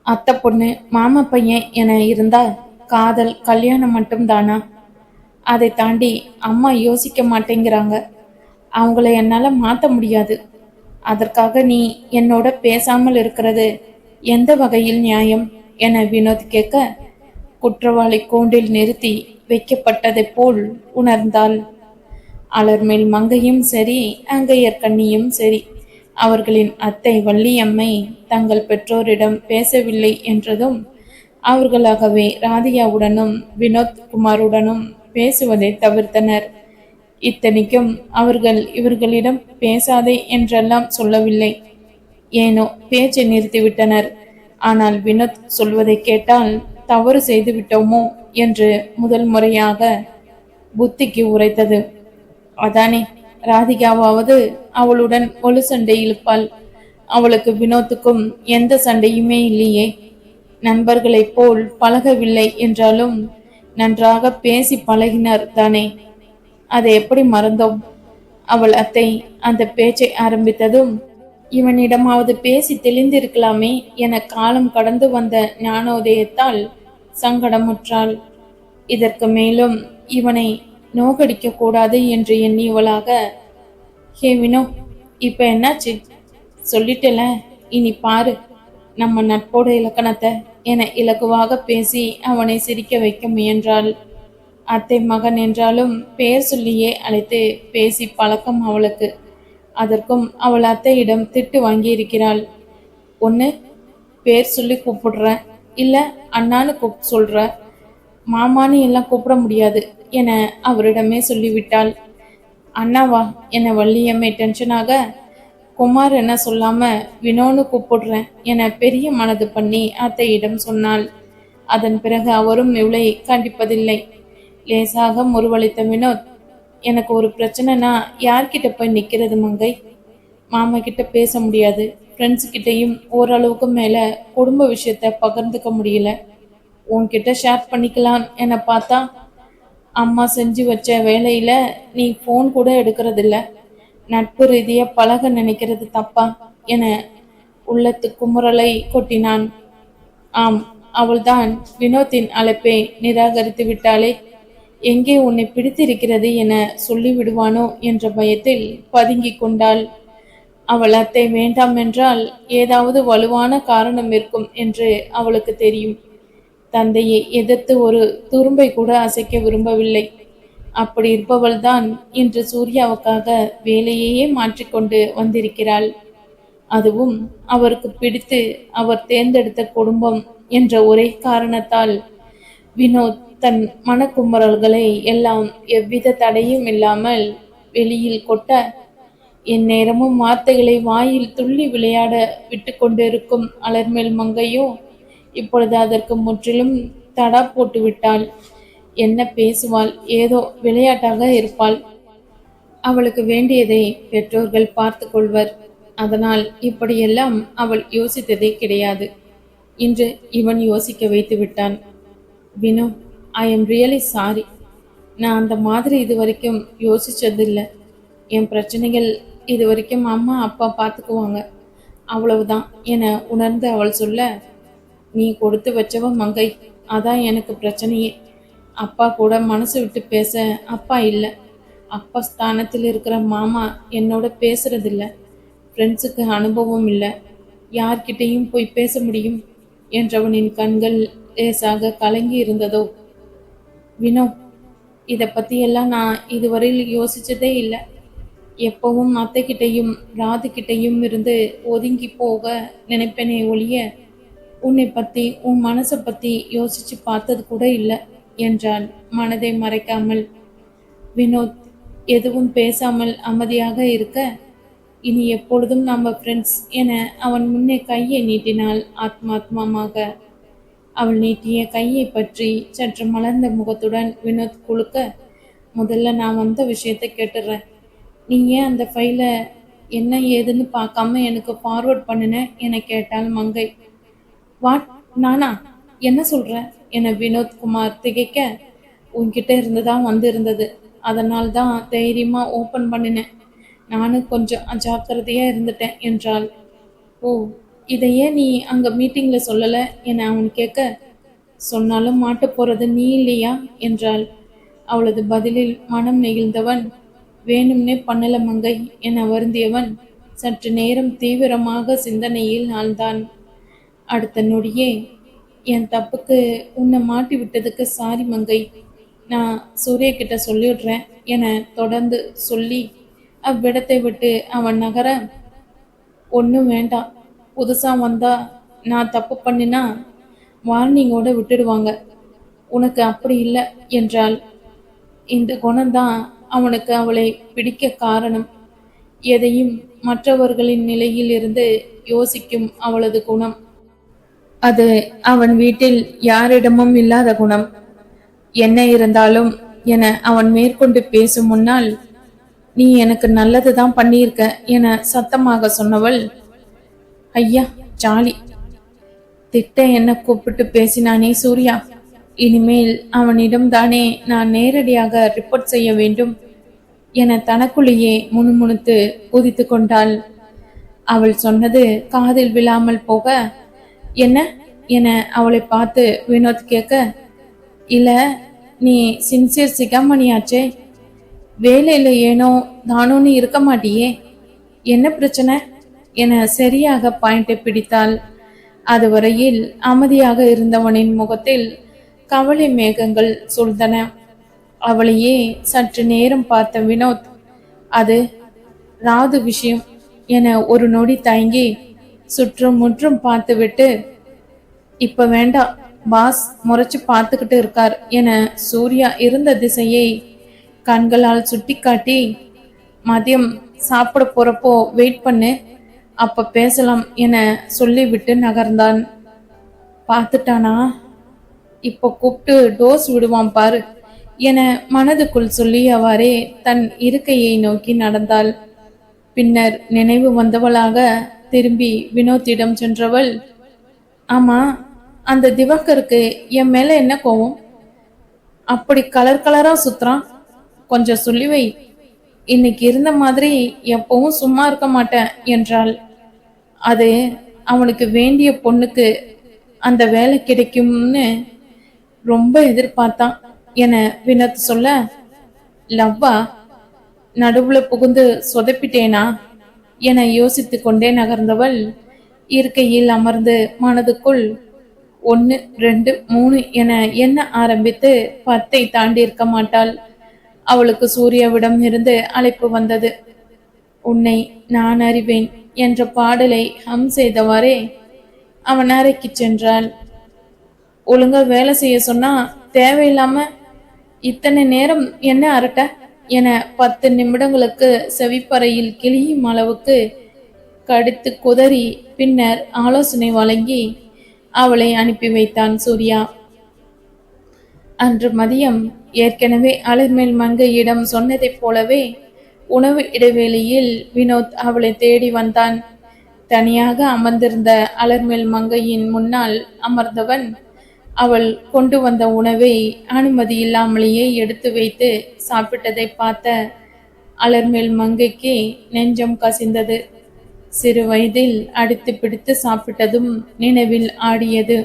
அத்தை பொண்ணு மாமா பையன் என இருந்தா காதல் கல்யாணம் மட்டும் தானா? அதை தாண்டி அம்மா யோசிக்க மாட்டேங்கிறாங்க. அவங்கள என்னால மாத்த முடியாது. அதற்காக நீ என்னோட பேசாமல் இருக்கிறது எந்த வகையில் நியாயம் என வினோத் கேட்க, குற்றவாளி கூண்டில் நிறுத்தி வைக்கப்பட்டதைப் போல் உணர்ந்தாள். அலர்மேல் மங்கையும் சரி, அங்கையர் கண்ணியும் சரி, அவர்களின் அத்தை வள்ளியம்மை தங்கள் பெற்றோரிடம் பேசவில்லை என்றதும் அவர்களாகவே ராதிகாவுடனும் வினோத் குமாருடனும் பேசுவதை தவிர்த்தனர். இத்தனைக்கும் அவர்கள் இவர்களிடம் பேசாதே என்றெல்லாம் சொல்லவில்லை. ஏனோ பேச்சை நிறுத்திவிட்டனர். ஆனால் வினோத் சொல்வதை கேட்டால் தவறு செய்து விட்டோமோ என்று முதல் முறையாக புத்திக்கு உரைத்தது. அதானே, ராதிகாவாவது அவளுடன் ஒரு சண்டை இழுப்பாள். அவளுக்கு வினோத்துக்கும் எந்த சண்டையுமே இல்லையே. நண்பர்களைப் போல் பழகவில்லை என்றாலும் நன்றாக பேசி பழகினார் தானே. அதை எப்படி மறந்தோம்? அவள் அத்தை அந்த பேச்சை ஆரம்பித்ததும், இவனிடமாவது பேசி தெளிந்திருக்கலாமே என காலம் கடந்து வந்த ஞானோதயத்தால் சங்கடமுற்றாள். இதற்கு மேலும் இவனை நோகடிக்க கூடாது என்று எண்ணியவளாக, ஹே வினோ, இப்ப என்னாச்சு? சொல்லிட்டல, இனி பாரு நம்ம நட்போட இலக்கணத்தை என இலகுவாக பேசி அவனை சிரிக்க வைக்க முயன்றாள். அத்தை மகன் என்றாலும் பெயர் சொல்லியே அழைத்து பேசி பழக்கம் அவளுக்கு. அதற்கும் அவள் அத்தையிடம் திட்டு வாங்கியிருக்கிறாள். ஒன்று பேர் சொல்லி கூப்பிடுற, இல்ல அண்ணான்னு சொல்ற, மாமான்னு எல்லாம் கூப்பிட முடியாது என அவரிடமே சொல்லிவிட்டாள். அண்ணாவா என வள்ளியம்மை டென்ஷனாக, குமார் என்ன சொல்லாம வினோன்னு கூப்பிடுறேன் என பெரிய மனது பண்ணி அத்தையிடம் சொன்னாள். அதன் பிறகு அவரும் இவளை கண்டிப்பதில்லை. லேசாக முறுவளித்த வினோத், எனக்கு ஒரு பிரச்சனைனா யார்கிட்ட போய் நிற்கிறது மங்கை? மாமா கிட்ட பேச முடியாது, ஃப்ரெண்ட்ஸ் கிட்டையும் ஓரளவுக்கு மேல குடும்ப விஷயத்த பகிர்ந்துக்க முடியல. உன்கிட்ட ஷேர் பண்ணிக்கலாம் என பார்த்தா அம்மா செஞ்சு வச்ச வேலையில நீ ஃபோன் கூட எடுக்கிறதில்ல. நட்பு ரீதியா பழக நினைக்கிறது தப்பா என உள்ளத்து குமுறலை கொட்டினான். ஆம், அவள்தான் வினோத்தின் அழைப்பை நிராகரித்து விட்டாளே. எங்கே உன்னை பிடித்திருக்கிறது என சொல்லிவிடுவானோ என்ற பயத்தில் பதுங்கி கொண்டாள். அவள் அத்தை வேண்டாம் என்றால் ஏதாவது வலுவான காரணம் இருக்கும் என்று அவளுக்கு தெரியும். தந்தையை எதிர்த்து ஒரு துரும்பை கூட அசைக்க விரும்பவில்லை. அப்படி இருப்பவள்தான் இன்று சூர்யாவுக்காக வேலையையே மாற்றிக்கொண்டு வந்திருக்கிறாள். அதுவும் அவருக்கு பிடித்து அவர் தேர்ந்தெடுத்த குடும்பம் என்ற ஒரே காரணத்தால். வினோத் தன் மனக்குமரல்களை எல்லாம் எவ்வித தடையும் இல்லாமல் வெளியில் கொட்ட, என் நேரமும் வார்த்தைகளை வாயில் துள்ளி விளையாட விட்டு கொண்டிருக்கும் அலர்மேல் மங்கையோ இப்பொழுது அதற்கு முற்றிலும் தடா போட்டு விட்டாள். என்ன பேசுவாள்? ஏதோ விளையாட்டாக இருப்பாள். அவளுக்கு வேண்டியதை பெற்றோர்கள் பார்த்து கொள்வர். அதனால் இப்படியெல்லாம் அவள் யோசித்ததே கிடையாது. இன்று இவன் யோசிக்க வைத்து விட்டான். Vino, I am really sorry. நான் அந்த மாதிரி இதுவரைக்கும் யோசிச்சதில்லை. என் பிரச்சனைகள் இதுவரைக்கும் அம்மா அப்பா பார்த்துக்குவாங்க, அவ்வளவுதான் என உணர்ந்து அவள் சொல்ல, நீ கொடுத்து வச்சவ மங்கை, அதான் எனக்கு பிரச்சனையே. அப்பா கூட மனசு விட்டு பேச அப்பா இல்லை. அப்பா ஸ்தானத்தில் இருக்கிற மாமா என்னோட பேசுறதில்ல. ஃப்ரெண்ட்ஸுக்கு அனுபவம் இல்லை. யார்கிட்டையும் போய் பேச முடியும் என்றவனின் கண்கள் லேசாக கலங்கி இருந்ததோ. வினோ, இதை பற்றியெல்லாம் நான் இதுவரையில் யோசிச்சதே இல்லை. எப்பவும் அத்தைக்கிட்டையும் ராதுகிட்டையும் இருந்து ஒதுங்கி போக நினைப்பேனே ஒழிய உன்னை பற்றி உன் மனசை பற்றி யோசிச்சு பார்த்தது கூட இல்லை என்றாள் மனதை மறைக்காமல். வினோத் எதுவும் பேசாமல் அமைதியாக இருக்க, இனி எப்பொழுதும் நம்ம ஃப்ரெண்ட்ஸ் என அவன் முன்னே கையை நீட்டினாள் ஆத்மாத்மமாக. அவள் நீட்டிய கையை பற்றி சற்று மலர்ந்த முகத்துடன் வினோத் குலுக்க, முதல்ல நான் வந்த விஷயத்தை கேட்டுடுறேன். நீ ஏன் அந்த ஃபைலை என்ன ஏதுன்னு பார்க்காம எனக்கு ஃபார்வர்ட் பண்ணின என கேட்டாள் மங்கை. வாட், நானா? என்ன சொல்ற என வினோத்குமார் திகைக்க, உன்கிட்ட இருந்து தான் வந்திருந்தது, அதனால் தான் தைரியமா ஓப்பன் பண்ணினேன். நானும் கொஞ்சம் அஜாக்கிரதையா இருந்துட்டேன் என்றாள். ஓ, இதையே நீ அங்க மீட்டிங்ல சொல்லல என அவன் கேட்க, சொன்னாலும் மாட்டப் போறது நீ இல்லையா என்றாள். அவளது பதிலில் மனம் நெகிழ்ந்தவன், வேணும்னே பண்ணல மங்கை என வருந்தியவன் சற்று நேரம் தீவிரமாக சிந்தனையில் ஆழ்ந்தான். அடுத்த நொடியே, என் தப்புக்கு உன்னை மாட்டி விட்டதுக்கு சாரி மங்கை, நான் சூர்யா கிட்ட சொல்லிடுறேன் என தொடர்ந்து சொல்லி அவ்விடத்தை விட்டு அவன் நகர, ஒன்றும் வேண்டாம், புதுசா வந்தா நான் தப்பு பண்ணினா வார்னிங்கோட விட்டுடுவாங்க, உனக்கு அப்படி இல்லை என்றாள். இந்த குணம்தான் அவனுக்கு அவளை பிடிக்க காரணம். எதையும் மற்றவர்களின் நிலையில் இருந்து யோசிக்கும் அவளது குணம். அது அவன் வீட்டில் யாரிடமும் இல்லாத குணம். என்ன இருந்தாலும் என அவன் மேற்கொண்டு பேசும் முன்னால், நீ எனக்கு நல்லதுதான் பண்ணியிருக்க என சத்தமாக சொன்னவள், ஐயா ஜாலி, திட்ட என்ன கூப்பிட்டு பேசினானே சூர்யா, இனிமேல் அவனிடம் தானே நான் நேரடியாக ரிப்போர்ட் செய்ய வேண்டும் என தனக்குள்ளேயே முணுமுணுத்து குதித்து கொண்டாள். அவள் சொன்னது காதில் விழாமல் போக, என்ன என அவளை பார்த்து வினோத் கேட்க, இல்ல நீ சின்சியர் சிகாமணியாச்சே, வேலையில ஏனோ தானோன்னு இருக்க மாட்டியே, என்ன பிரச்சனை என சரியாக பாயிண்டை பிடித்தாள். அதுவரையில் அமைதியாக இருந்தவனின் முகத்தில் கவலை மேகங்கள் சூழ்ந்தன. அவளையே சற்று நேரம் பார்த்த வினோத், அது ராது விஷயம் என ஒரு நொடி தயங்கி சுற்றும் முற்றும் பார்த்துவிட்டு, இப்ப வேண்டாம், பாஸ் முறைச்சு பார்த்துக்கிட்டு இருக்கார் என சூர்யா இருந்த திசையை கண்களால் சுட்டிக்காட்டி, மதியம் சாப்பிட போறப்போ வெயிட் பண்ணு, அப்ப பேசலாம் என சொல்லிவிட்டு நகர்ந்தான். பார்த்துட்டானா, இப்போ கூப்பிட்டு டோஸ் விடுவான் பாரு என மனதுக்குள் சொல்லியவாறே தன் இருக்கையை நோக்கி நடந்தாள். பின்னர் நினைவு வந்தவளாக திரும்பி வினோத்திடம் சென்றவள், ஆமா, அந்த திவாகருக்கு என் மேல என்ன கோவம்? அப்படி கலர் கலரா சுத்துறான், கொஞ்சம் சொல்லி வை, இன்னைக்கு இருந்த மாதிரி எப்பவும் சும்மா இருக்க மாட்டேன் என்றாள். அது அவனுக்கு வேண்டிய பொண்ணுக்கு அந்த வேலை கிடைக்கும்னு ரொம்ப எதிர்பார்த்தான் என வினோத் சொல்ல, லவ்வா, நடுவுல புகுந்து சொதப்பிட்டேனா என யோசித்து கொண்டே நகர்ந்தவள் இருக்கையில் அமர்ந்து மனதுக்குள் 1 2 3 என எண்ண ஆரம்பித்து 10ஐ தாண்டி இருக்க மாட்டாள். அவளுக்கு சூர்யாவிடம் இருந்து அழைப்பு வந்தது. உன்னை நான் அறிவேன் என்ற பாடலை ஹம் செய்தவாறே அவன் அறைக்கு சென்றாள். ஒழுங்கா வேலை செய்ய சொன்னா தேவையில்லாம இத்தனை நேரம் என்ன அரட்ட என 10 நிமிடங்களுக்கு செவிப்பறையில் கிளியும் அளவுக்கு கடித்து குதறி பின்னர் ஆலோசனை வழங்கி அவளை அனுப்பி வைத்தான் சூர்யா. அன்று மதியம் ஏற்கனவே அலர்மேல் மங்கையிடம் சொன்னதைப் போலவே உணவு இடைவேளையில் வினோத் அவளை தேடி வந்தான். தனியாக அமர்ந்திருந்த அலர்மேல் மங்கையின் முன்னால் அமர்ந்தவன் அவள் கொண்டு வந்த உணவை அனுமதி இல்லாமலேயே எடுத்து வைத்து சாப்பிட்டதை பார்த்த அலர்மேல் மங்கைக்கு நெஞ்சம் கசிந்தது. சிறு வயதில் அடித்து பிடித்து சாப்பிட்டதும் நினைவில் ஆடியது.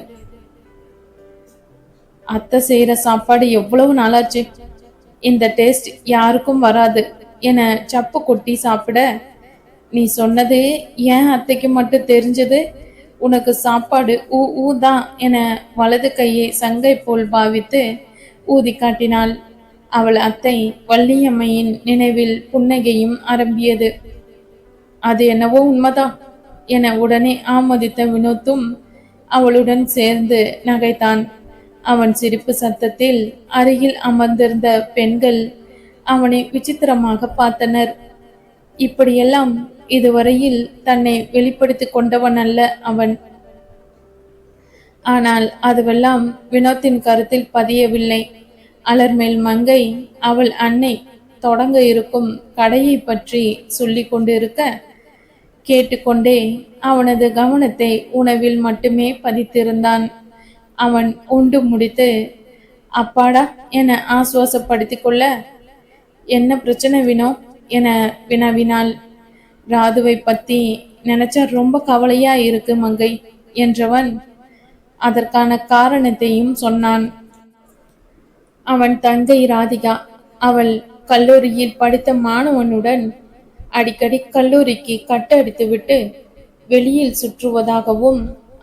அத்தை செய்யற சாப்பாடு எவ்வளவு நாளாச்சு, இந்த டேஸ்ட் யாருக்கும் வராது என சப்பு கொட்டி சாப்பிட, நீ சொன்னது ஏன் அத்தைக்கு மட்டும் தெரிஞ்சது, உனக்கு சாப்பாடு ஊ ஊ தான் என வலது கையை சங்கை போல் பாவித்து ஊதி காட்டினாள். அவள் அத்தை வள்ளியம்மையின் நினைவில் புன்னகையும் அரம்பியது. அது என்னவோ உண்மைதான் என உடனே ஆமோதித்த வினோத்தும் அவளுடன் சேர்ந்து நகைத்தான். அவன் சிரிப்பு சத்தத்தில் அருகில் அமர்ந்திருந்த பெண்கள் அவனை விசித்திரமாக பார்த்தனர். இப்படியெல்லாம் இதுவரையில் தன்னை வெளிப்படுத்திக் கொண்டவன் அல்ல அவன். ஆனால் அதுவெல்லாம் வினோத்தின் கருத்தில் பதியவில்லை. அலர்மேல் மங்கை அவள் அன்னை தொடங்க இருக்கும் கடையை பற்றி சொல்லி கொண்டிருக்க கேட்டுக்கொண்டே அவனது கவனத்தை உணவில் மட்டுமே பதித்திருந்தான். அவன் உண்டு முடித்து அப்பாடா என ஆசுவாசப்படுத்திக் கொள்ள, என்ன பிரச்சனை வினோ என வினவினாள். ராதுவை பத்தி நினைச்சா ரொம்ப கவலையா இருக்கு மங்கை என்றவன் அதற்கான காரணத்தையும் சொன்னான். அவன் தங்கை ராதிகா. அவள் கல்லூரியில் படித்த மாணவனுடன் அடிக்கடி கல்லூரிக்கு கட்டடித்துவிட்டு வெளியில் சுற்றுவதாகவும்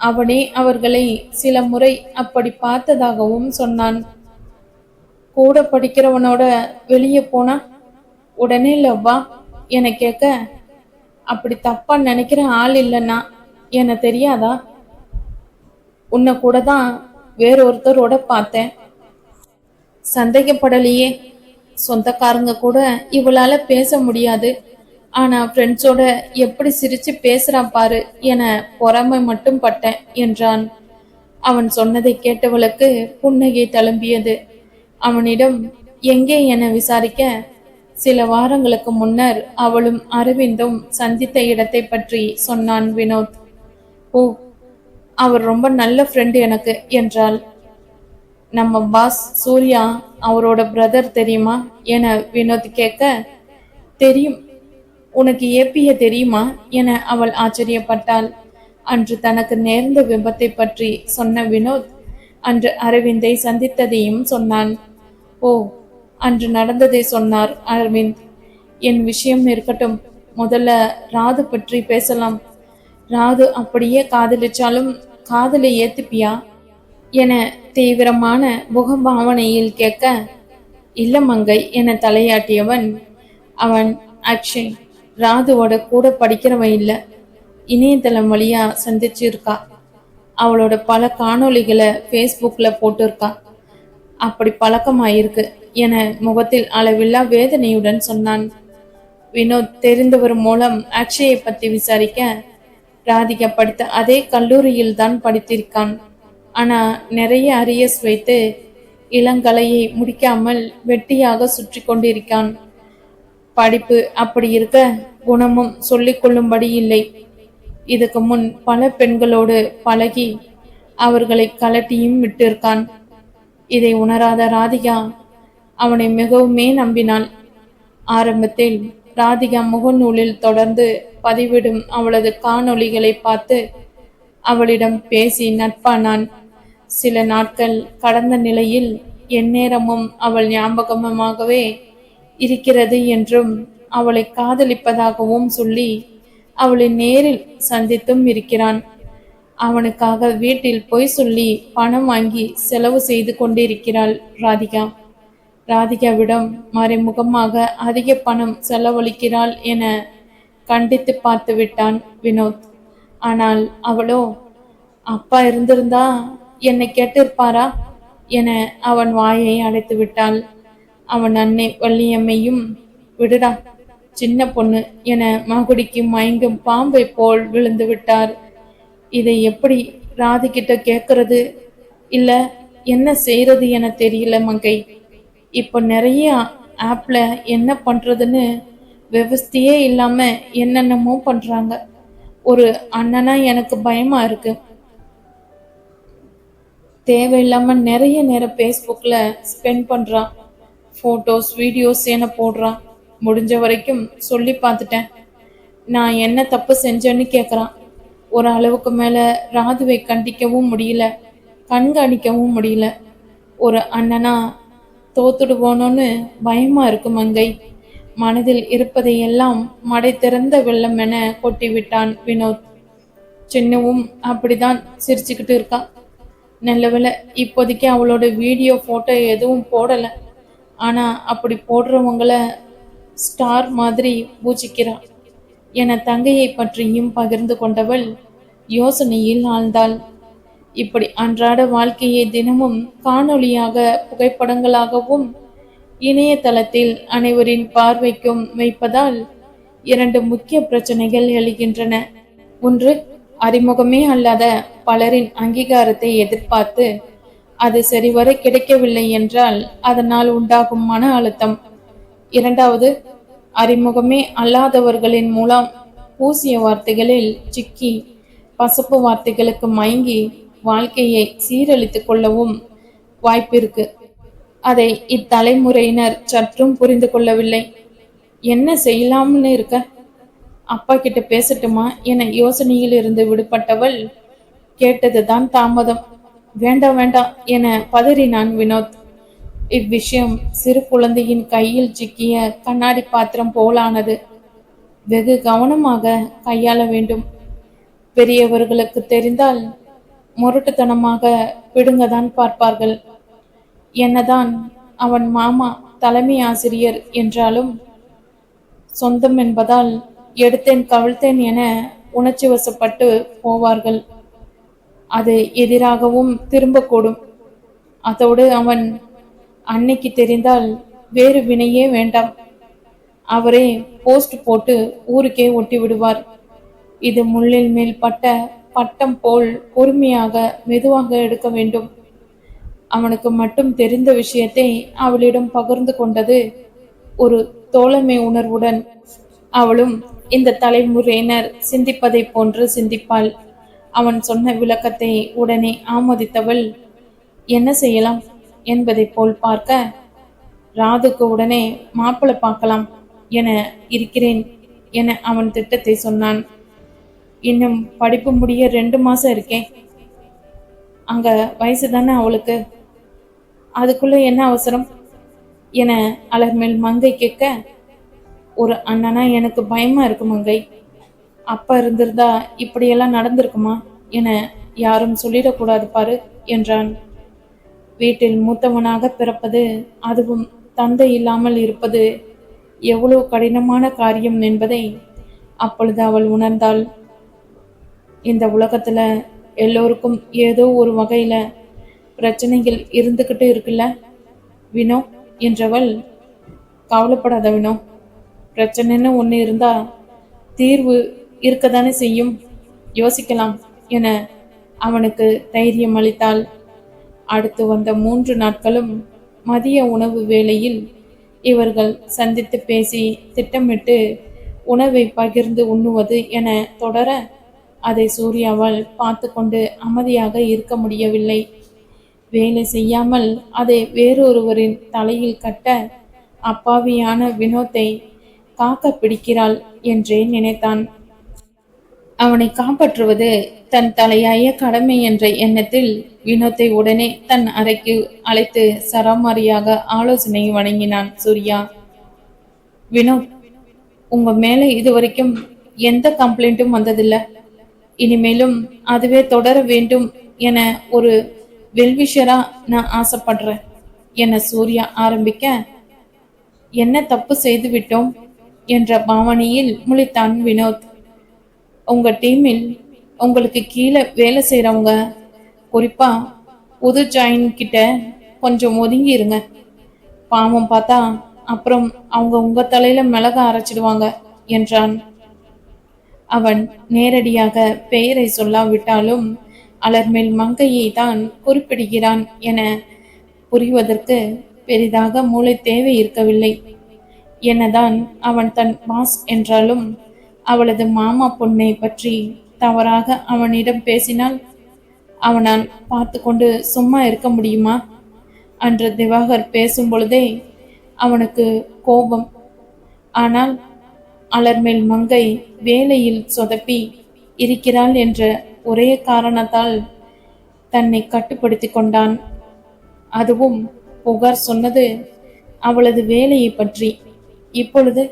அவனே அவர்களை சில முறை அப்படி பார்த்ததாகவும் சொன்னான். கூட படிக்கிறவனோட வெளியே போனா உடனே லவ்வா என கேட்க, அப்படி தப்பா நினைக்கிற ஆள் இல்லைன்னா என்ன தெரியாதா? உன்னை கூட தான் வேறொருத்தரோட பார்த்தேன். சந்தேகப்படலையே. சொந்தக்காரங்க கூட இவளால பேச முடியாது. ஆனா ஃப்ரெண்ட்ஸோட எப்படி சிரிச்சு பேசுறான் பாரு என பொறாமை மட்டும் பட்டேன் என்றான். அவன் சொன்னதை கேட்டவளுக்கு புன்னகை தழும்பியது. அவனிடம் எங்கே என விசாரிக்க, சில வாரங்களுக்கு முன்னர் அவளும் அரவிந்தும் சந்தித்த இடத்தை பற்றி சொன்னான் வினோத். ஓ, அவர் ரொம்ப நல்ல ஃப்ரெண்டு எனக்கு என்றாள். நம்ம பாஸ் சூர்யா அவரோட பிரதர் தெரியுமா என வினோத் கேட்க, தெரியும். உனக்கு ஏபிய தெரியுமா என அவள் ஆச்சரியப்பட்டாள். அன்று தனக்கு நேர்ந்த விபத்தை பற்றி சொன்ன வினோத் அன்று அரவிந்தை சந்தித்ததையும் சொன்னான். ஓ, அன்று நடந்ததை சொன்னார் அரவிந்த். என் விஷயம் இருக்கட்டும், முதல்ல ராது பற்றி பேசலாம். ராது அப்படியே காதலிச்சாலும் காதலை ஏத்துப்பியா என தீவிரமான முகபாவனையில் கேட்க, இல்ல மங்கை என தலையாட்டியவன், அவன் அக்ஷய் ராதுவோட கூட படிக்கிறவன் இல்ல, இணையதளம் வழியா சந்திச்சிருக்கா. அவளோட பல காணொளிகளை ஃபேஸ்புக்ல போட்டிருக்கா. அப்படி பழக்கமாயிருக்கு என முகத்தில் அளவில்லா வேதனையுடன் சொன்னான். வினோத் தெரிந்தவர் மூலம் அக்ஷயை பற்றி விசாரிக்க, ராதிகா படித்த அதே கல்லூரியில் தான் படித்திருக்கான். ஆனா நிறைய அரியஸ் வைத்து இளங்கலையை முடிக்காமல் வெட்டியாக சுற்றி கொண்டிருக்கான். படிப்பு அப்படி இருக்க குணமும் சொல்லிக் கொள்ளும்படி இல்லை. இதுக்கு முன் பல பெண்களோடு பழகி அவர்களை கலட்டியும் விட்டிருக்கான். இதை உணராத ராதிகா அவனை மிகவுமே நம்பினாள். ஆரம்பத்தில் ராதிகா முகநூலில் தொடர்ந்து பதிவிடும் அவளது காணொளிகளை பார்த்து அவளிடம் பேசி நட்பானான். சில நாட்கள் கடந்த நிலையில் எந்நேரமும் அவள் ஞாபகமாகவே இருக்கிறது என்றும் அவளை காதலிப்பதாகவும் சொல்லி அவளை நேரில் சந்தித்தும் இருக்கிறான். அவனுக்காக வீட்டில் பொய் சொல்லி பணம் வாங்கி செலவு செய்து கொண்டிருக்கிறாள் ராதிகா. ராதிகாவிடம் மறைமுகமாக அதிக பணம் செலவழிக்கிறாள் என கண்டித்து பார்த்து விட்டான் வினோத். ஆனால் அவளோ, அப்பா இருந்திருந்தா என்னை கேட்டிருப்பாரா என அவன் வாயை அடைத்து விட்டாள். அவன் அன்னை வள்ளியம்மையும், விடுடா சின்ன பொண்ணு என மகுடிக்கு மயங்கும் பாம்பை போல் விழுந்து விட்டார். இதை எப்படி ராதிகிட்ட கேட்கறது இல்ல என்ன செய்யறது என தெரியல மங்கை. இப்போ நிறைய ஆப்ல என்ன பண்றதுன்னு விவஸ்தையே இல்லாம என்னென்னமோ பண்றாங்க. ஒரு அண்ணனா எனக்கு பயமா இருக்கு. தேவையில்லாம நிறைய நேரம் ஃபேஸ்புக்ல ஸ்பெண்ட் பண்றான். ஃபோட்டோஸ் வீடியோஸ் என போடுறான். முடிஞ்ச வரைக்கும் சொல்லி பார்த்துட்டேன். நான் என்ன தப்பு செஞ்சேன்னு கேட்குறான். ஒரு அளவுக்கு மேல ராதுவை கண்டிக்கவும் முடியல, கண்காணிக்கவும் முடியல. ஒரு அண்ணனா தோத்துடுவோனோன்னு பயமா இருக்கு மங்கை. மனதில் இருப்பதையெல்லாம் மடை திறந்த வெள்ளம் என கொட்டிவிட்டான் வினோத். சின்னவும் அப்படிதான் சிரிச்சுக்கிட்டு இருக்கா. நல்லவேளை இப்போதைக்கு அவளோட வீடியோ போட்டோ எதுவும் போடலை. ஆனா அப்படி போடுறவங்கள ஸ்டார் மாதிரி பூஜிக்கிறா என தங்கையை பற்றியும் பகிர்ந்து கொண்டவள் யோசனையில் ஆழ்ந்தாள். இப்படி அன்றாட வாழ்க்கையை தினமும் காணொளியாக புகைப்படங்களாகவும் இணையதளத்தில் அனைவரின் பார்வைக்கும் வைப்பதால் இரண்டு முக்கிய பிரச்சனைகள் எழுகின்றன. ஒன்று, அறிமுகமே அல்லாத பலரின் அங்கீகாரத்தை எதிர்பார்த்து அது சரிவர கிடைக்கவில்லை என்றால் அதனால் உண்டாகும் மன அழுத்தம். இரண்டாவது, அறிமுகமே அல்லாதவர்களின் மூலம் பூசிய வார்த்தைகளில் சிக்கி பசப்பு வார்த்தைகளுக்கு மயங்கி வாழ்க்கையை சீரழித்துக் கொள்ளவும் வாய்ப்பிருக்கு. அதை இத்தலைமுறையினர் சற்றும் புரிந்து கொள்ளவில்லை. என்ன செய்யலாம்னு இருக்க? அப்பா கிட்ட பேசட்டுமா என யோசனையில் இருந்து விடுபட்டவள் கேட்டதுதான் தாமதம். வேண்டாம் வேண்டாம் என பதறினான் வினோத். இவ்விஷயம் சிறு குழந்தையின் கையில் சிக்கிய கண்ணாடி பாத்திரம் போலானது. வெகு கவனமாக கையாள வேண்டும். பெரியவர்களுக்கு தெரிந்தால் முரட்டுத்தனமாக பிடுங்கதான் பார்ப்பார்கள். என்னதான் அவன் மாமா தலைமை ஆசிரியர் என்றாலும் சொந்தம் என்பதால் எடுத்தேன் கவிழ்த்தேன் என உணர்ச்சி வசப்பட்டு போவார்கள். அது எதிராகவும் திரும்பக்கூடும். அதோடு அவன் அன்னைக்கு தெரிந்தால் வேறு வினையே வேண்டாம். அவரே போஸ்ட் போட்டு ஊருக்கே ஒட்டி விடுவார். இது முள்ளில் மேல் பட்ட பட்டம் போல் பொறுமையாக மெதுவாக எடுக்க வேண்டும். அவனுக்கு மட்டும் தெரிந்த விஷயத்தை அவளிடம் பகிர்ந்து கொண்டது ஒரு தோழமை உணர்வுடன். அவளும் இந்த தலைமுறையினர் சிந்திப்பதை போன்று சிந்திப்பாள். அவன் சொன்ன விளக்கத்தை உடனே ஆமோதித்தவள் என்ன செய்யலாம் என்பதை போல் பார்க்க, ராதுக்கு உடனே மாப்பிள்ளை பார்க்கலாம் என இருக்கிறேன் என அவன் திட்டத்தை சொன்னான். இன்னும் படிப்பு முடிய 2 மாசம் இருக்கேன். அங்க வயசு தானே அவளுக்கு, அதுக்குள்ள என்ன அவசரம் என அலர்மேல் மங்கை கேட்க, ஒரு அண்ணனா எனக்கு பயமா இருக்கு மங்கை. அப்பா இருந்திருந்தா இப்படியெல்லாம் நடந்திருக்குமா என யாரும் சொல்லிடக்கூடாது பாரு என்றான். வீட்டில் மூத்தவனாக பிறப்பது, அதுவும் தந்தை இல்லாமல் இருப்பது எவ்வளவு கடினமான காரியம் என்பதை அப்பொழுது அவள் உணர்ந்தாள். இந்த உலகத்துல எல்லோருக்கும் ஏதோ ஒரு வகையில பிரச்சனைகள் இருந்துகிட்டு இருக்குல்ல வினோ என்றவள். கவலைப்படாத வினோ, பிரச்சனைன்னு ஒன்று இருந்தா தீர்வு இருக்கத்தானே செய்யும், யோசிக்கலாம் என அவனுக்கு தைரியம் அளித்தாள். அடுத்து வந்த 3 நாட்களும் மதிய உணவு வேளையில் இவர்கள் சந்தித்து பேசி திட்டமிட்டு உணவை பகிர்ந்து உண்ணுவது என தொடர, அதை சூர்யாவால் பார்த்து கொண்டு அமைதியாக இருக்க முடியவில்லை. வேலை செய்யாமல் அதை வேறொருவரின் தலையில் கட்ட அப்பாவியான வினோத்தை காக்க பிடிக்கிறாள் என்றே நினைத்தான். அவனை காப்பாற்றுவது தன் தலையாய கடமை என்ற எண்ணத்தில் வினோத்தை உடனே தன் அறைக்கு அழைத்து சராமாரியாக ஆலோசனை வழங்கினான் சூர்யா. வினோத், உங்க மேல இதுவரைக்கும் எந்த கம்ப்ளைண்ட்டும் வந்ததில்லை. இனிமேலும் அதுவே தொடர வேண்டும் என ஒரு வெல்விஷரா நான் ஆசைப்படுறேன் என சூர்யா ஆரம்பிக்க, என்ன தப்பு செய்து விட்டோம் என்ற பாவனையில் முழித்தான் வினோத். உங்க டீமில் உங்களுக்கு கீழே வேலை செய்யறவங்க, குறிப்பா புது ஜாயின் கிட்ட கொஞ்சம் ஒதுங்கி இருங்க. பாவம் பார்த்தா அப்புறம் அவங்க உங்க தலையில மிளகா அரைச்சிடுவாங்க என்றான். அவன் நேரடியாக பெயரை சொல்லாவிட்டாலும் அலர்மேல் மங்கையை தான் குறிப்பிடுகிறான் என புரிவதற்கு பெரிதாக மூளை தேவை இருக்கவில்லை. என்னதான் அவன் தன் பாஸ் என்றாலும் அவளது மாமா பொண்ணை பற்றி தவறாக அவனிடம் பேசினால் அவனால் பார்த்து கொண்டு சும்மா இருக்க முடியுமா? அன்று திவாகர் பேசும் பொழுதே அவனுக்கு கோபம். ஆனால் அலர்மேல் மங்கை வேலையில் சொதப்பி இருக்கிறாள் என்ற ஒரே காரணத்தால் தன்னை கட்டுப்படுத்தி கொண்டான். அதுவும் புகார் சொன்னது அவளது வேலையை பற்றி. இப்பொழுது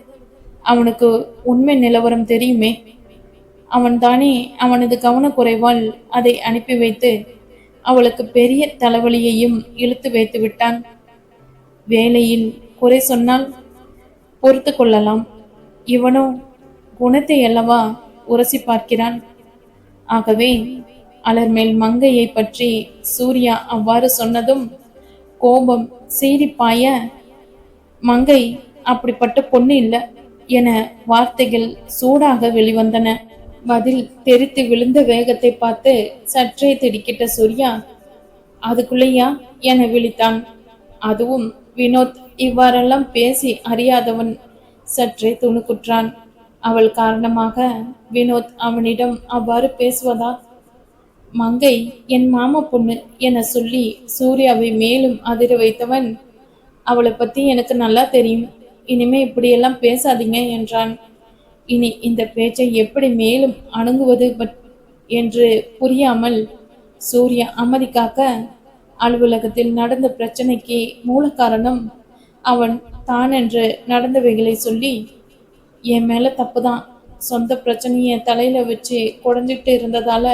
அவனுக்கு உண்மை நிலவரம் தெரியுமே. அவன்தானே அவனது கவனக்குறைவால் அதை அனுப்பி வைத்து அவளுக்கு பெரிய தலைவலியையும் இழுத்து வைத்து விட்டான். வேலையில் குறை சொன்னால் பொறுத்து கொள்ளலாம். இவனோ குணத்தை அல்லவா உரசி பார்க்கிறான். ஆகவே அலர்மேல் மங்கையை பற்றி சூர்யா அவ்வாறு சொன்னதும் கோபம் சீரிப்பாய, மங்கை அப்படிப்பட்ட பொண்ணு இல்லை என வார்த்தைகள் சூடாக வெளிவந்தன. பதில் தெரித்து விழுந்த வேகத்தை பார்த்து சற்றே திடுக்கிட்ட சூர்யா, அதுக்குள்ளையா என விழித்தான். அதுவும் வினோத் இவ்வாறெல்லாம் பேசி அறியாதவன் சற்றே துணுக்குற்றான். அவள் காரணமாக வினோத் அவனிடம் அவ்வாறு பேசுவதா? மங்கை என் மாமா பொண்ணு என சொல்லி சூர்யாவை மேலும் அதிர வைத்தவன், அவளை பத்தி எனக்கு நல்லா தெரியும், இனிமே இப்படியெல்லாம் பேசாதீங்க என்றான். இனி இந்த பேச்சை எப்படி மேலும் அணுகுவது என்று புரியாமல் சூர்யா அமைதி காக்க, அலுவலகத்தில் நடந்த பிரச்சனைக்கு மூல காரணம் அவன் தான் என்று நடந்தவைகளை சொல்லி, என் மேல தப்புதான், சொந்த பிரச்சனைய தலையில வச்சு குடஞ்சிட்டு இருந்ததால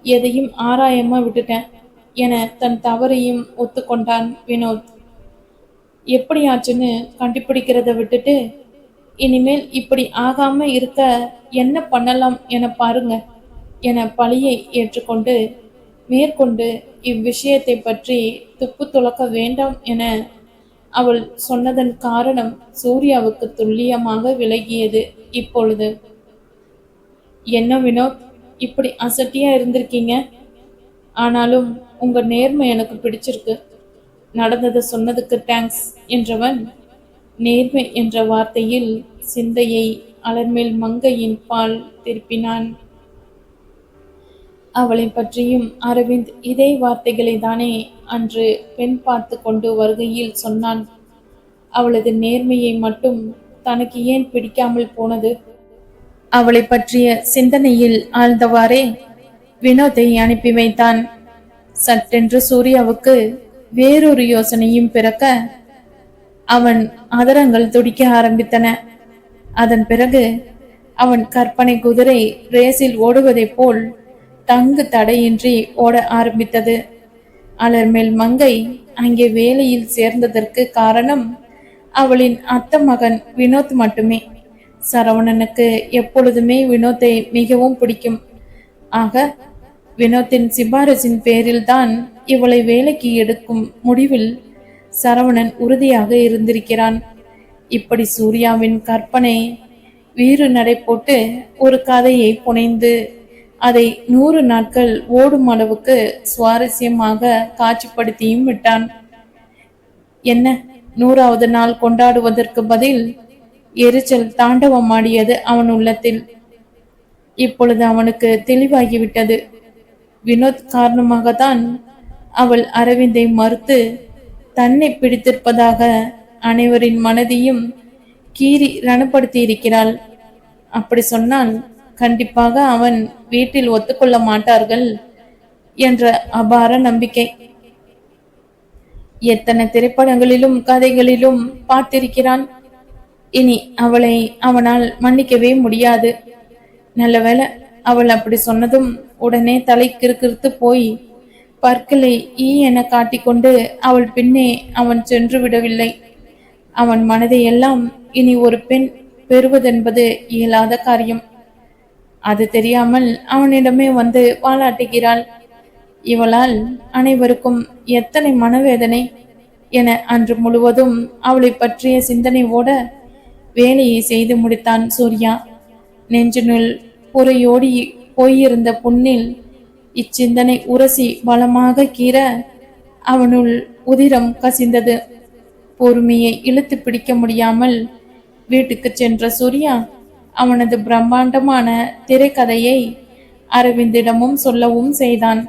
எதையும் ஆராயாம விட்டுட்டேன் என தன் தவறையும் ஒத்துக்கொண்டான் வினோத். எப்படியாச்சுன்னு கண்டுபிடிக்கிறத விட்டுட்டு இனிமேல் இப்படி ஆகாம இருக்க என்ன பண்ணலாம் என பாருங்க என பழியை ஏற்றுக்கொண்டு மேற்கொண்டு இவ்விஷயத்தை பற்றி துப்பு துளக்க வேண்டாம் என அவள் சொன்னதன் காரணம் சூர்யாவுக்கு துல்லியமாக விளங்கியது. இப்பொழுது என்ன வினோத், இப்படி அசட்டியா இருந்திருக்கீங்க? ஆனாலும் உங்க நேர்மை எனக்கு பிடிச்சிருக்கு. நடந்ததை சொன்னதுக்கு தேங்க்ஸ் என்றவன் நேர்மை என்ற வார்த்தையில் சிந்தையை அலர்மேல் மங்கையின் பால் திருப்பினான். அவளை பற்றியும் அரவிந்த் இதே வார்த்தைகளை தானே அன்று பெண் பார்த்து கொண்டு வருகையில் சொன்னான். அவளது நேர்மையை மட்டும் தனக்கு ஏன் பிடிக்காமல் போனது? அவளை பற்றிய சிந்தனையில் ஆழ்ந்தவாறே வினோத்தை அனுப்பி வைத்தான். சட்டென்று சூர்யாவுக்கு வேறொரு யோசனையும் பிறக்க அவன் அதரங்கள் துடிக்க ஆரம்பித்தன. அதன் பிறகு அவன் கற்பனை குதிரை ரேஸில் ஓடுவதைப் போல் தங்கு தடையின்றி ஓட ஆரம்பித்தது. அலர்மேல் மங்கை அங்கே வேலையில் சேர்ந்ததற்கு காரணம் அவளின் அத்த மகன் வினோத் மட்டுமே. சரவணனுக்கு எப்பொழுதுமே வினோத்தை மிகவும் பிடிக்கும். ஆக வினோத்தின் சிபாரிசின் பேரில்தான் இவளை வேலைக்கு எடுக்கும் முடிவில் சரவணன் உறுதியாக இருந்திருக்கிறான். இப்படி சூர்யாவின் கற்பனை வீறு நடை போட்டு ஒரு கதையை புனைந்து அதை 100 நாட்கள் ஓடும் அளவுக்கு சுவாரஸ்யமாக காட்சிப்படுத்தியும் விட்டான். என்ன, 100வது நாள் கொண்டாடுவதற்கு பதில் எரிச்சல் தாண்டவமாடியது அவன் உள்ளத்தில். இப்பொழுது அவனுக்கு தெளிவாகிவிட்டது. வினோத் காரணமாகத்தான் அவள் அரவிந்தை மறுத்து தன்னை பிடித்திருப்பதாக அனைவரின் மனதையும் கீறி ரணப்படுத்தி இருக்கிறாள். அப்படி சொன்னால் கண்டிப்பாக அவன் வீட்டில் ஒத்துக்கொள்ள மாட்டார்கள் என்ற அபார நம்பிக்கை. எத்தனை திரைப்படங்களிலும் கதைகளிலும் பார்த்திருக்கிறான். இனி அவளை அவனால் மன்னிக்கவே முடியாது. நல்லவேளை அவள் அப்படி சொன்னதும் உடனே தலை கிறுகிறுத்து போய் பற்களை என காட்டிக்கொண்டு அவள் பின்னே அவன் சென்று விடவில்லை. அவன் மனதை எல்லாம் இனி ஒரு பெண் பெறுவதென்பது இயலாத காரியம். அது தெரியாமல் அவனிடமே வந்து வாலாட்டுகிறாள். இவளால் அனைவருக்கும் எத்தனை மனவேதனை என அன்று முழுவதும் அவளை பற்றிய சிந்தனை ஓட வேலையை செய்து முடித்தான் சூர்யா. நெஞ்சினுள் புறையோடி போயிருந்த புண்ணில் இச்சிந்தனை உரசி பலமாக கீற அவனுள் உதிரம் கசிந்தது. பொறுமையை இழுத்து பிடிக்க முடியாமல் வீட்டுக்கு சென்ற சூர்யா அவனது பிரம்மாண்டமான திரைக்கதையை அரவிந்திடமும் சொல்லவும் செய்தான்.